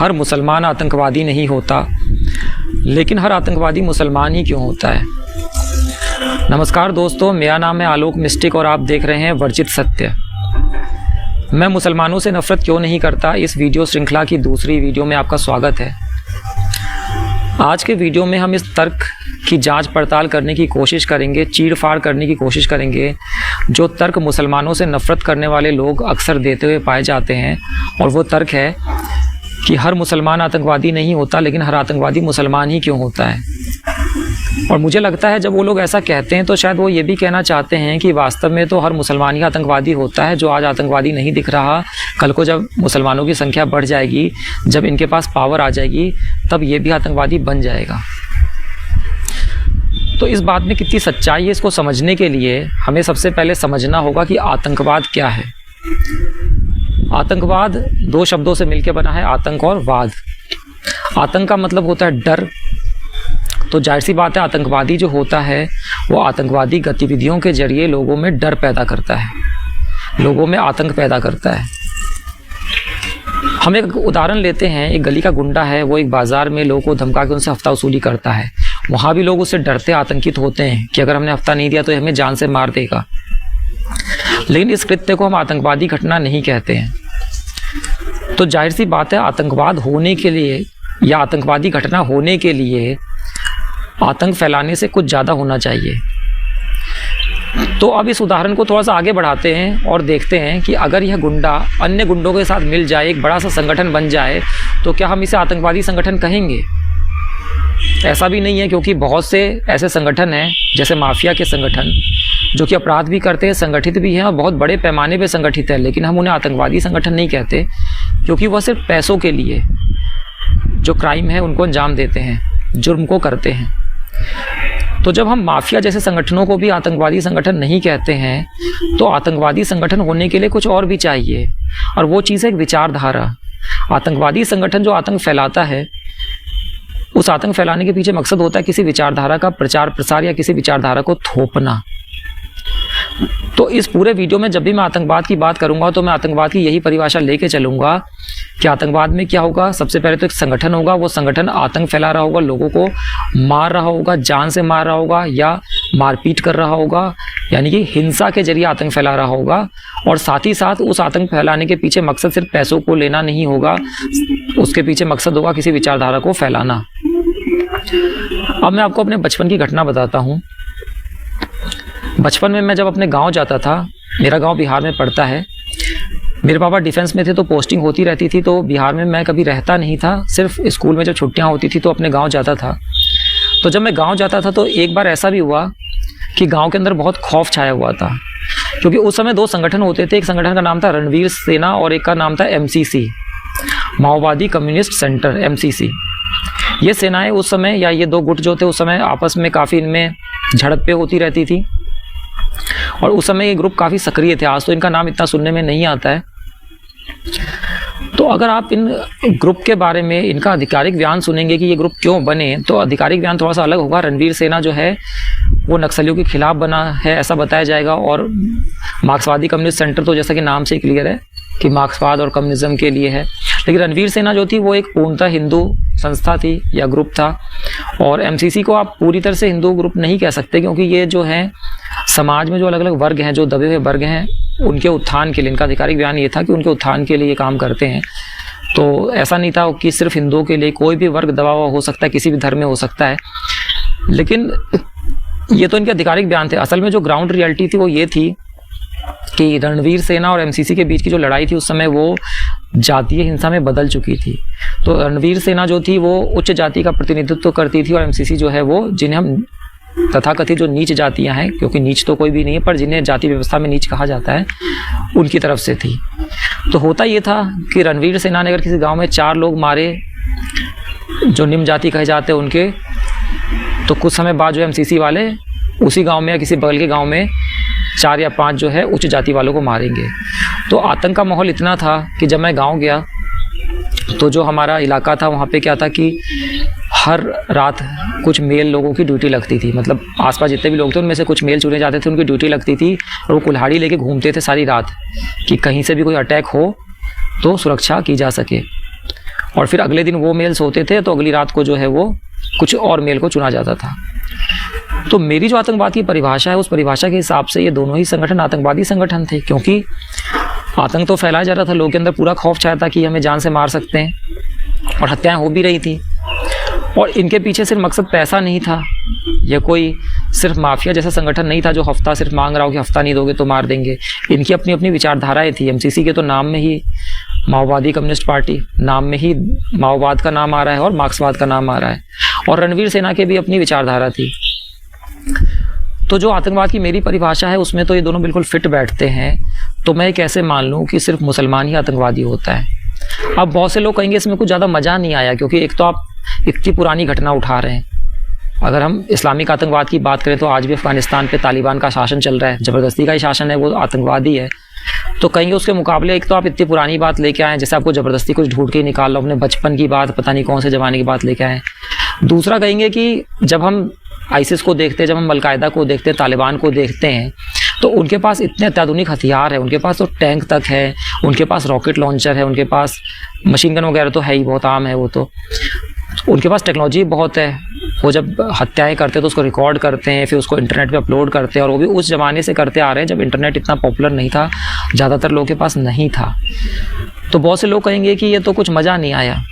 हर मुसलमान आतंकवादी नहीं होता, लेकिन हर आतंकवादी मुसलमान ही क्यों होता है। नमस्कार दोस्तों, मेरा नाम है आलोक मिस्टिक और आप देख रहे हैं वर्जित सत्य। मैं मुसलमानों से नफरत क्यों नहीं करता, इस वीडियो श्रृंखला की दूसरी वीडियो में आपका स्वागत है। आज के वीडियो में हम इस तर्क की जांच पड़ताल करने की कोशिश करेंगे, चीड़-फाड़ करने की कोशिश करेंगे, जो तर्क मुसलमानों से नफरत करने वाले लोग अक्सर देते हुए पाए जाते हैं। और वो तर्क है कि हर मुसलमान आतंकवादी नहीं होता, लेकिन हर आतंकवादी मुसलमान ही क्यों होता है। और मुझे लगता है जब वो लोग ऐसा कहते हैं तो शायद वो ये भी कहना चाहते हैं कि वास्तव में तो हर मुसलमान ही आतंकवादी होता है। जो आज आतंकवादी नहीं दिख रहा, कल को जब मुसलमानों की संख्या बढ़ जाएगी, जब इनके पास पावर आ जाएगी, तब ये भी आतंकवादी बन जाएगा। तो इस बात में कितनी सच्चाई है, इसको समझने के लिए हमें सबसे पहले समझना होगा कि आतंकवाद क्या है। आतंकवाद दो शब्दों से मिलकर बना है, आतंक और वाद। आतंक का मतलब होता है डर। तो जाहिर सी बात है, आतंकवादी जो होता है वो आतंकवादी गतिविधियों के जरिए लोगों में डर पैदा करता है, लोगों में आतंक पैदा करता है। हम एक उदाहरण लेते हैं। एक गली का गुंडा है, वो एक बाज़ार में लोगों को धमका के उनसे हफ्ता वसूली करता है। वहाँ भी लोग उससे डरते, आतंकित होते हैं कि अगर हमने हफ्ता नहीं दिया तो हमें जान से मार देगा। लेकिन इस कृत्य को हम आतंकवादी घटना नहीं कहते हैं। तो जाहिर सी बात है, आतंकवाद होने के लिए या आतंकवादी घटना होने के लिए आतंक फैलाने से कुछ ज़्यादा होना चाहिए। तो अब इस उदाहरण को थोड़ा सा आगे बढ़ाते हैं और देखते हैं कि अगर यह गुंडा अन्य गुंडों के साथ मिल जाए, एक बड़ा सा संगठन बन जाए, तो क्या हम इसे आतंकवादी संगठन कहेंगे? ऐसा भी नहीं है, क्योंकि बहुत से ऐसे संगठन हैं जैसे माफिया के संगठन जो कि अपराध भी करते हैं, संगठित भी हैं और बहुत बड़े पैमाने पे संगठित है, लेकिन हम उन्हें आतंकवादी संगठन नहीं कहते, क्योंकि वह सिर्फ पैसों के लिए जो क्राइम है उनको अंजाम देते हैं, जुर्म को करते हैं। तो जब हम माफिया जैसे संगठनों को भी आतंकवादी संगठन नहीं कहते हैं, तो आतंकवादी संगठन होने के लिए कुछ और भी चाहिए, और वो चीज़ है एक विचारधारा। आतंकवादी संगठन जो आतंक फैलाता है, उस आतंक फैलाने के पीछे मकसद होता है किसी विचारधारा का प्रचार प्रसार या किसी विचारधारा को थोपना। तो इस पूरे वीडियो में जब भी मैं आतंकवाद की बात करूंगा तो मैं आतंकवाद की यही परिभाषा लेके चलूंगा कि आतंकवाद में क्या होगा। सबसे पहले तो एक संगठन होगा, वो संगठन आतंक फैला रहा होगा, लोगों को मार रहा होगा, जान से मार रहा होगा या मारपीट कर रहा होगा, यानी कि हिंसा के जरिए आतंक फैला रहा होगा। और साथ ही साथ उस आतंक फैलाने के पीछे मकसद सिर्फ पैसों को लेना नहीं होगा, उसके पीछे मकसद होगा किसी विचारधारा को फैलाना। अब मैं आपको अपने बचपन की घटना बताता हूँ। बचपन में मैं जब अपने गांव जाता था, मेरा गांव बिहार में पड़ता है, मेरे पापा डिफेंस में थे तो पोस्टिंग होती रहती थी, तो बिहार में मैं कभी रहता नहीं था, सिर्फ स्कूल में जब छुट्टियां होती थी तो अपने गांव जाता था। तो जब मैं गांव जाता था तो एक बार ऐसा भी हुआ कि गांव के अंदर बहुत खौफ छाया हुआ था, क्योंकि उस समय दो संगठन होते थे। एक संगठन का नाम था रणवीर सेना और एक का नाम था MCC, माओवादी कम्युनिस्ट सेंटर, MCC। ये सेनाएं उस समय, या ये दो गुट जो थे उस समय, आपस में काफ़ी इनमें झड़पें होती रहती थी, और उस समय ये ग्रुप काफ़ी सक्रिय थे। आज तो इनका नाम इतना सुनने में नहीं आता है। तो अगर आप इन ग्रुप के बारे में इनका आधिकारिक बयान सुनेंगे कि ये ग्रुप क्यों बने, तो आधिकारिक बयान थोड़ा सा अलग होगा। रणवीर सेना जो है वो नक्सलियों के खिलाफ बना है ऐसा बताया जाएगा, और मार्क्सवादी कम्युनिस्ट सेंटर तो जैसा कि नाम से क्लियर है कि मार्क्सवाद और कम्युनिज्म के लिए है। लेकिन रणवीर सेना जो थी वो एक पूर्णतः हिंदू संस्था थी या ग्रुप था, और MCC को आप पूरी तरह से हिंदू ग्रुप नहीं कह सकते, क्योंकि ये जो है समाज में जो अलग अलग वर्ग हैं, जो दबे हुए वर्ग हैं, उनके उत्थान के लिए, इनका आधिकारिक बयान ये था कि उनके उत्थान के लिए ये काम करते हैं। तो ऐसा नहीं था कि सिर्फ हिंदुओं के लिए, कोई भी वर्ग दबा हुआ हो सकता है, किसी भी धर्म में हो सकता है। लेकिन ये तो इनके आधिकारिक बयान थे। असल में जो ग्राउंड रियलिटी थी वो ये थी कि रणवीर सेना और MCC के बीच की जो लड़ाई थी उस समय वो जातीय हिंसा में बदल चुकी थी। तो रणवीर सेना जो थी वो उच्च जाति का प्रतिनिधित्व करती थी, और MCC जो है वो, जिन्हें हम तथाकथित जो नीच जातियां हैं, क्योंकि नीच तो कोई भी नहीं है, पर जिन्हें जाति व्यवस्था में नीच कहा जाता है, उनकी तरफ से थी। तो होता ये था कि रणवीर सेना ने अगर किसी गांव में 4 लोग मारे जो निम्न जाति कहे जाते हैं उनके, तो कुछ समय बाद जो MCC वाले उसी गाँव में या किसी बगल के गाँव में 4 या 5 जो है उच्च जाति वालों को मारेंगे। तो आतंक का माहौल इतना था कि जब मैं गांव गया तो जो हमारा इलाका था वहाँ पे क्या था कि हर रात कुछ मेल लोगों की ड्यूटी लगती थी। मतलब आसपास जितने भी लोग थे उनमें से कुछ मेल चुने जाते थे, उनकी ड्यूटी लगती थी और वो कुल्हाड़ी लेके घूमते थे सारी रात कि कहीं से भी कोई अटैक हो तो सुरक्षा की जा सके। और फिर अगले दिन वो मेल्स होते थे तो अगली रात को जो है वो कुछ और मेल को चुना जाता था। तो मेरी जो आतंकवाद की परिभाषा है, उस परिभाषा के हिसाब से ये दोनों ही संगठन आतंकवादी संगठन थे, क्योंकि आतंक तो फैलाया जा रहा था, लोगों के अंदर पूरा खौफ छाया था कि हमें जान से मार सकते हैं, और हत्याएं हो भी रही थी। और इनके पीछे सिर्फ मकसद पैसा नहीं था, यह कोई सिर्फ माफिया जैसा संगठन नहीं था जो हफ्ता सिर्फ मांग रहा हो कि हफ्ता नहीं दोगे तो मार देंगे। इनकी अपनी अपनी विचारधाराएं थी। एमसीसी के तो नाम में ही माओवादी कम्युनिस्ट पार्टी, नाम में ही माओवाद का नाम आ रहा है और मार्क्सवाद का नाम आ रहा है, और रणवीर सेना के भी अपनी विचारधारा थी। तो जो आतंकवाद की मेरी परिभाषा है उसमें तो ये दोनों बिल्कुल फिट बैठते हैं। तो मैं कैसे मान लूँ कि सिर्फ मुसलमान ही आतंकवादी होता है? अब बहुत से लोग कहेंगे इसमें कुछ ज़्यादा मज़ा नहीं आया, क्योंकि एक तो आप इतनी पुरानी घटना उठा रहे हैं। अगर हम इस्लामिक आतंकवाद की बात करें तो आज भी अफगानिस्तान पे तालिबान का शासन चल रहा है, ज़बरदस्ती का ही शासन है, वो आतंकवादी है। तो कहेंगे उसके मुकाबले एक तो आप इतनी पुरानी बात लेके आए, जैसे आपको ज़बरदस्ती कुछ ढूंढ के ही निकाल लो, अपने बचपन की बात, पता नहीं कौन से ज़माने की बात लेके आए। दूसरा कहेंगे कि जब हम आईसिस को देखते हैं, जब हम अलकायदा को देखते हैं, तालिबान को देखते हैं, तो उनके पास इतने अत्याधुनिक हथियार है, उनके पास तो टैंक तक है, उनके पास रॉकेट लॉन्चर है, उनके पास मशीन गन वगैरह तो है ही, बहुत आम है वो तो। उनके पास टेक्नोलॉजी बहुत है। वो जब हत्याएं करते हैं तो उसको रिकॉर्ड करते हैं, फिर उसको इंटरनेट पे अपलोड करते हैं, और वो भी उस ज़माने से करते आ रहे हैं जब इंटरनेट इतना पॉपुलर नहीं था, ज़्यादातर लोगों के पास नहीं था। तो बहुत से लोग कहेंगे कि ये तो कुछ मज़ा नहीं आया।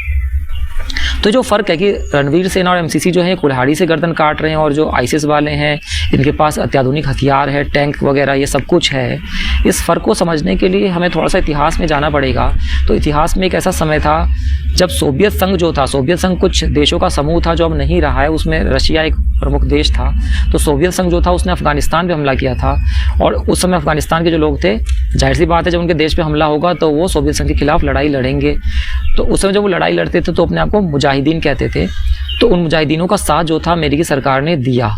तो जो फ़र्क है कि रणवीर सेना और एमसीसी जो है कुल्हाड़ी से गर्दन काट रहे हैं, और जो आईसिस वाले हैं इनके पास अत्याधुनिक हथियार है, टैंक वगैरह ये सब कुछ है। इस फ़र्क को समझने के लिए हमें थोड़ा सा इतिहास में जाना पड़ेगा। तो इतिहास में एक ऐसा समय था जब सोवियत संघ जो था, सोवियत संघ कुछ देशों का समूह था जो अब नहीं रहा है, उसमें रशिया एक प्रमुख देश था। तो सोवियत संघ जो था उसने अफगानिस्तान पे हमला किया था, और उस समय अफगानिस्तान के जो लोग थे, जाहिर सी बात है जब उनके देश पे हमला होगा तो वो सोवियत संघ के खिलाफ लड़ाई लड़ेंगे। तो उस समय जब वो लड़ाई लड़ते थे तो अपने आप को मुजाहिदीन कहते थे। तो उन मुजाहिदीनों का साथ जो था अमेरिकी सरकार ने दिया।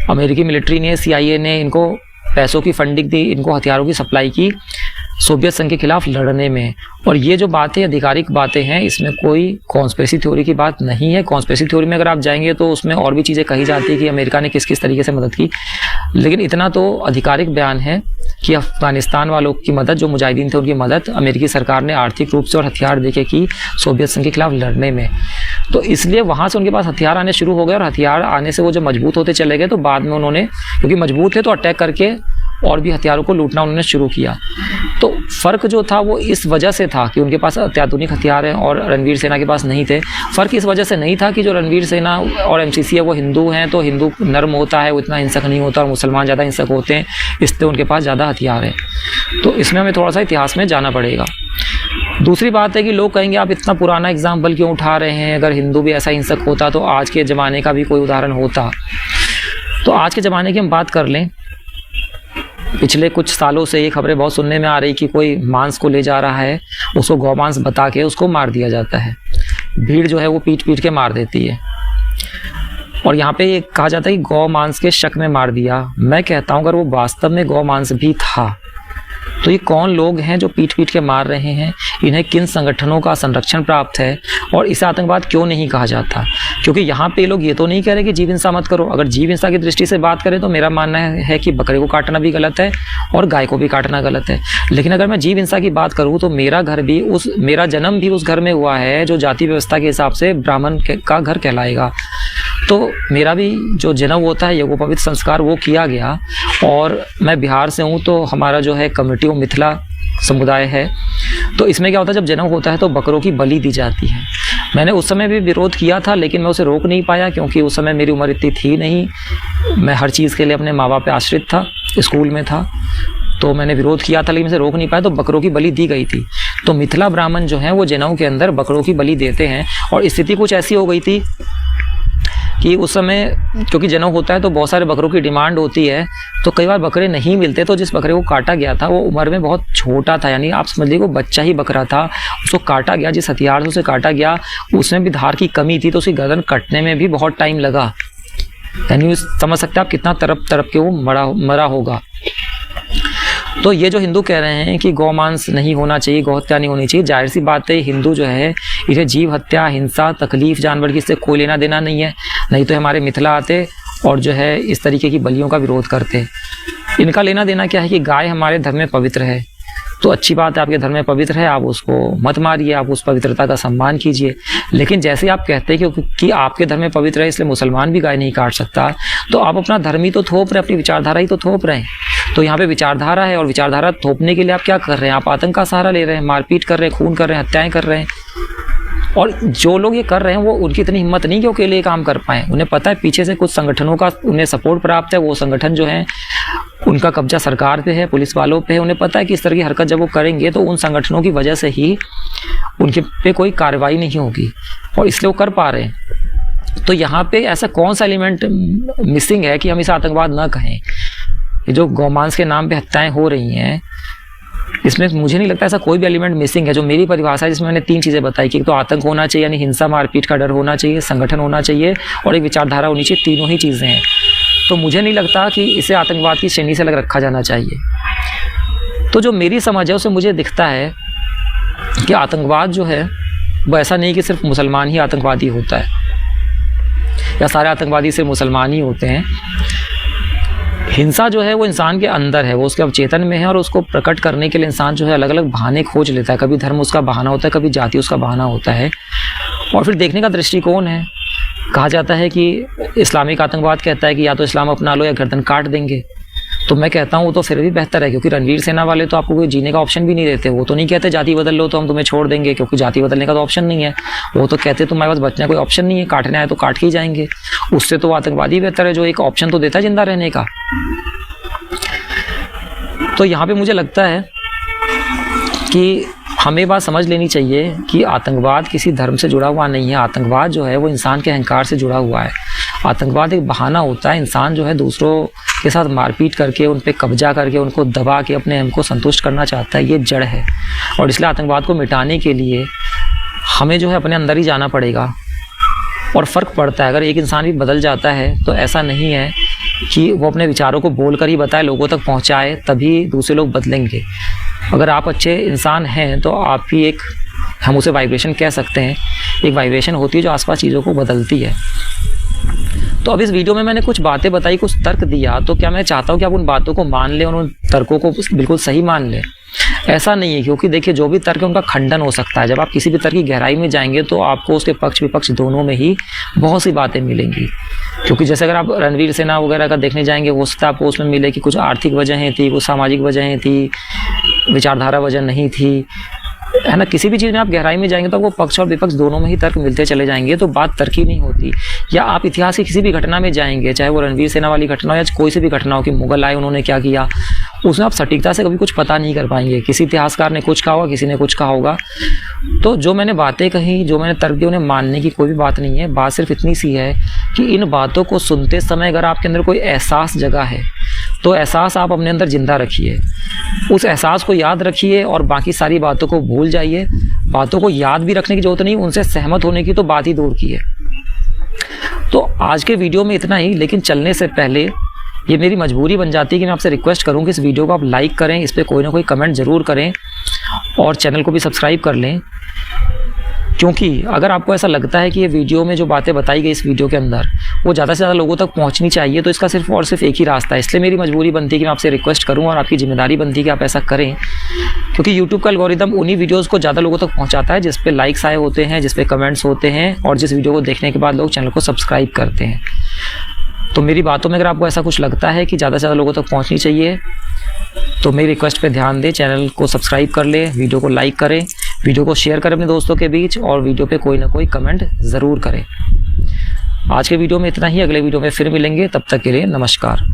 अमेरिकी मिलिट्री ने, CIA ने इनको पैसों की फंडिंग दी, इनको हथियारों की सप्लाई की सोवियत संघ के खिलाफ लड़ने में। और ये जो बातें आधिकारिक बातें हैं, इसमें कोई कॉन्स्पिरेसी थ्योरी की बात नहीं है। कॉन्स्पिरेसी थ्योरी में अगर आप जाएंगे तो उसमें और भी चीज़ें कही जाती है कि अमेरिका ने किस किस तरीके से मदद की, लेकिन इतना तो आधिकारिक बयान है कि अफगानिस्तान वालों की मदद, जो मुजाहिदीन थे उनकी मदद अमेरिकी सरकार ने आर्थिक रूप से और हथियार देके की सोवियत संघ के खिलाफ लड़ने में। तो इसलिए वहाँ से उनके पास हथियार आने शुरू हो गए, और हथियार आने से वो जब मजबूत होते चले गए तो बाद में उन्होंने, क्योंकि मजबूत थे तो अटैक करके और भी हथियारों को लूटना उन्होंने शुरू किया। तो फ़र्क जो था वो इस वजह से था कि उनके पास अत्याधुनिक हथियार हैं और रणवीर सेना के पास नहीं थे। फ़र्क इस वजह से नहीं था कि जो रणवीर सेना और एमसीसी है वो हिंदू हैं, तो हिंदू नर्म होता है, वो इतना हिंसक नहीं होता, और मुसलमान ज़्यादा हिंसक होते हैं, इसलिए उनके पास ज़्यादा हथियार है। तो इसमें हमें थोड़ा सा इतिहास में जाना पड़ेगा। दूसरी बात है कि लोग कहेंगे आप इतना पुराना एग्जाम्पल क्यों उठा रहे हैं? अगर हिंदू भी ऐसा हिंसक होता तो आज के ज़माने का भी कोई उदाहरण होता। तो आज के ज़माने की हम बात कर लें, पिछले कुछ सालों से ये खबरें बहुत सुनने में आ रही कि कोई मांस को ले जा रहा है, उसको गौ मांस बता के उसको मार दिया जाता है। भीड़ जो है वो पीट पीट के मार देती है, और यहाँ पे ये कहा जाता है कि गौ मांस के शक में मार दिया। मैं कहता हूँ अगर वो वास्तव में गौ मांस भी था तो ये कौन लोग हैं जो पीट पीट के मार रहे हैं? इन्हें किन संगठनों का संरक्षण प्राप्त है? और इसे आतंकवाद क्यों नहीं कहा जाता? क्योंकि यहाँ पे लोग ये तो नहीं कह रहे कि जीव हिंसा मत करो। अगर जीव हिंसा की दृष्टि से बात करें तो मेरा मानना है कि बकरे को काटना भी गलत है और गाय को भी काटना गलत है। लेकिन अगर मैं जीव हिंसा की बात करूँ तो मेरा जन्म भी उस घर में हुआ है जो जाति व्यवस्था के हिसाब से ब्राह्मण का घर कहलाएगा। तो मेरा भी जो जन्म होता है यज्ञोपवीत संस्कार वो किया गया। और मैं बिहार से हूँ, तो हमारा जो है कम्युनिटी वो मिथिला समुदाय है। तो इसमें क्या होता है, जब जन्म होता है तो बकरों की बलि दी जाती है। मैंने उस समय भी विरोध किया था, लेकिन मैं उसे रोक नहीं पाया क्योंकि उस समय मेरी उम्र इतनी थी नहीं। मैं हर चीज़ के लिए अपने माँ बाप पे आश्रित था, स्कूल में था, तो मैंने विरोध किया था, लेकिन इसे रोक नहीं पाया। तो बकरों की बलि दी गई थी। तो मिथिला ब्राह्मण जो हैं वो जनेऊ के अंदर बकरों की बलि देते हैं। और स्थिति कुछ ऐसी हो गई थी कि उस समय क्योंकि जनेऊ होता है तो बहुत सारे बकरों की डिमांड होती है, तो कई बार बकरे नहीं मिलते। तो जिस बकरे को काटा गया था वो उम्र में बहुत छोटा था, यानी आप समझ लीजिए वो बच्चा ही बकरा था। उसको काटा गया, जिस हथियार से उसे काटा गया उसमें भी धार की कमी थी, तो उसकी गर्दन कटने में भी बहुत टाइम लगा। यानी समझ सकते हैं आप कितना तड़प तड़प के वो मरा होगा। तो ये जो हिंदू कह रहे हैं कि गौ मांस नहीं होना चाहिए, गौ हत्या नहीं होनी चाहिए, जाहिर सी बात है हिंदू जो है इसे जीव हत्या, हिंसा, तकलीफ जानवर की इससे कोई लेना देना नहीं है। नहीं तो हमारे मिथिला आते और जो है इस तरीके की बलियों का विरोध करते। इनका लेना देना क्या है कि गाय हमारे धर्म में पवित्र है, तो अच्छी बात है, आपके धर्म में पवित्र है, आप उसको मत मारिए, आप उस पवित्रता का सम्मान कीजिए। लेकिन जैसे आप कहते हैं कि आपके धर्म में पवित्र है इसलिए मुसलमान भी गाय नहीं काट सकता, तो आप अपना धर्म ही तो थोप रहे, अपनी विचारधारा ही तो थोप रहे हैं। तो यहाँ पे विचारधारा है और विचारधारा थोपने के लिए आप क्या कर रहे हैं? आप आतंक का सहारा ले रहे हैं, मारपीट कर रहे हैं, खून कर रहे हैं, हत्याएं कर रहे हैं। और जो लोग ये कर रहे हैं वो उनकी इतनी हिम्मत नहीं कि वो अकेले काम कर पाएँ। उन्हें पता है पीछे से कुछ संगठनों का उन्हें सपोर्ट प्राप्त है, वो संगठन जो है उनका कब्जा सरकार पे है, पुलिस वालों पे है। उन्हें पता है कि इस तरह की हरकत जब वो करेंगे तो उन संगठनों की वजह से ही उनके पे कोई कार्रवाई नहीं होगी, और इसलिए वो कर पा रहे हैं। तो यहाँ पे ऐसा कौन सा एलिमेंट मिसिंग है कि हम इसे आतंकवाद ना कहें? ये जो गौमांस के नाम पे हत्याएं हो रही हैं, इसमें मुझे नहीं लगता ऐसा कोई भी एलिमेंट मिसिंग है। जो मेरी परिभाषा है जिसमें मैंने 3 चीज़ें बताई कि एक तो आतंक होना चाहिए, यानी हिंसा मारपीट का डर होना चाहिए, संगठन होना चाहिए और एक विचारधारा होनी चाहिए। तीनों ही चीज़ें हैं। तो मुझे नहीं लगता कि इसे आतंकवाद की श्रेणी से अलग रखा जाना चाहिए। तो जो मेरी समझ है उससे मुझे दिखता है कि आतंकवाद जो है वो ऐसा नहीं कि सिर्फ मुसलमान ही आतंकवादी होता है या सारे आतंकवादी सिर्फ मुसलमान ही होते हैं। हिंसा जो है वो इंसान के अंदर है, वो उसके अवचेतन में है, और उसको प्रकट करने के लिए इंसान जो है अलग अलग बहाने खोज लेता है। कभी धर्म उसका बहाना होता है, कभी जाति उसका बहाना होता है, और फिर देखने का दृष्टिकोण है। कहा जाता है कि इस्लामिक आतंकवाद कहता है कि या तो इस्लाम अपना लो या गर्दन काट देंगे। तो मैं कहता हूँ वो तो फिर भी बेहतर है, क्योंकि रणवीर सेना वाले तो आपको कोई जीने का ऑप्शन भी नहीं देते। वो तो नहीं कहते जाति बदल लो तो हम तुम्हें छोड़ देंगे, क्योंकि जाति बदलने का तो ऑप्शन नहीं है। वो तो कहते तुम्हारे पास बचने का कोई ऑप्शन नहीं है, काटना है तो काट के ही जाएंगे। उससे तो आतंकवादी बेहतर है जो एक ऑप्शन तो देता है जिंदा रहने का। तो यहाँ पे मुझे लगता है कि हमें बात समझ लेनी चाहिए कि आतंकवाद किसी धर्म से जुड़ा हुआ नहीं है। आतंकवाद जो है वो इंसान के अहंकार से जुड़ा हुआ है। आतंकवाद एक बहाना होता है। इंसान जो है दूसरों के साथ मारपीट करके, उन पे कब्जा करके, उनको दबा के अपने हम को संतुष्ट करना चाहता है। ये जड़ है, और इसलिए आतंकवाद को मिटाने के लिए हमें जो है अपने अंदर ही जाना पड़ेगा। और फ़र्क पड़ता है, अगर एक इंसान भी बदल जाता है तो ऐसा नहीं है कि वो अपने विचारों को बोलकर ही बताए, लोगों तक पहुंचाए, तभी दूसरे लोग बदलेंगे। अगर आप अच्छे इंसान हैं तो आप ही एक, हम उसे वाइब्रेशन कह सकते हैं, एक वाइब्रेशन होती है जो आसपास चीज़ों को बदलती है। तो अब इस वीडियो में मैंने कुछ बातें बताई, कुछ तर्क दिया, तो क्या मैं चाहता हूँ कि आप उन बातों को मान लें और उन तर्कों को बिल्कुल सही मान लें? ऐसा नहीं है, क्योंकि देखिए जो भी तर्क है उनका खंडन हो सकता है। जब आप किसी भी तर्क की गहराई में जाएंगे तो आपको उसके पक्ष विपक्ष दोनों में ही बहुत सी बातें मिलेंगी। क्योंकि जैसे अगर आप रणवीर सेना वगैरह का देखने जाएंगे, हो सकता है आपको उसमें मिले कि कुछ आर्थिक वजहें थी, कुछ सामाजिक वजहें थी, विचारधारा वजह नहीं थी, है ना। किसी भी चीज़ में आप गहराई में जाएंगे तो आपको पक्ष और विपक्ष दोनों में ही तर्क मिलते चले जाएंगे, तो बात तर्की नहीं होती। या आप इतिहास की किसी भी घटना में जाएंगे, चाहे वो रणवीर सेना वाली घटना हो या कोई सी भी घटना हो कि मुगल आए उन्होंने क्या किया, उसमें आप सटीकता से कभी कुछ पता नहीं कर पाएंगे। किसी इतिहासकार ने कुछ कहा होगा, किसी ने कुछ कहा होगा। तो जो मैंने बातें कही, जो मैंने तर्क दिए, उन्हें मानने की कोई भी बात नहीं है। बात सिर्फ इतनी सी है कि इन बातों को सुनते समय अगर आपके अंदर कोई एहसास जगा है तो एहसास आप अपने अंदर जिंदा रखिए, उस एहसास को याद रखिए और बाकी सारी बातों को भूल जाइए। बातों को याद भी रखने की जरूरत नहीं, उनसे सहमत होने की तो बात ही दूर की है। तो आज के वीडियो में इतना ही, लेकिन चलने से पहले ये मेरी मजबूरी बन जाती है कि मैं आपसे रिक्वेस्ट करूं कि इस वीडियो को आप लाइक करें, इस पर कोई ना कोई कमेंट ज़रूर करें और चैनल को भी सब्सक्राइब कर लें। क्योंकि अगर आपको ऐसा लगता है कि ये वीडियो में जो बातें बताई गई इस वीडियो के अंदर वो ज़्यादा से ज़्यादा लोगों तक पहुंचनी चाहिए, तो इसका सिर्फ और सिर्फ एक ही रास्ता है। इसलिए मेरी मजबूरी बनती है कि मैं आपसे रिक्वेस्ट करूं और आपकी जिम्मेदारी बनती है कि आप ऐसा करें, क्योंकि यूट्यूब का एल्गोरिदम उन्हीं वीडियोज़ को ज़्यादा लोगों तक पहुँचाता है जिस पे लाइक्स आए होते हैं, जिस पे कमेंट्स होते हैं और जिस वीडियो को देखने के बाद लोग चैनल को सब्सक्राइब करते हैं। तो मेरी बातों में अगर आपको ऐसा कुछ लगता है कि ज़्यादा से ज़्यादा लोगों तक पहुंचनी चाहिए तो मेरी रिक्वेस्ट पे ध्यान दें, चैनल को सब्सक्राइब कर लें, वीडियो को लाइक करें, वीडियो को शेयर करें अपने दोस्तों के बीच और वीडियो पे कोई ना कोई कमेंट ज़रूर करें। आज के वीडियो में इतना ही, अगले वीडियो में फिर मिलेंगे, तब तक के लिए नमस्कार।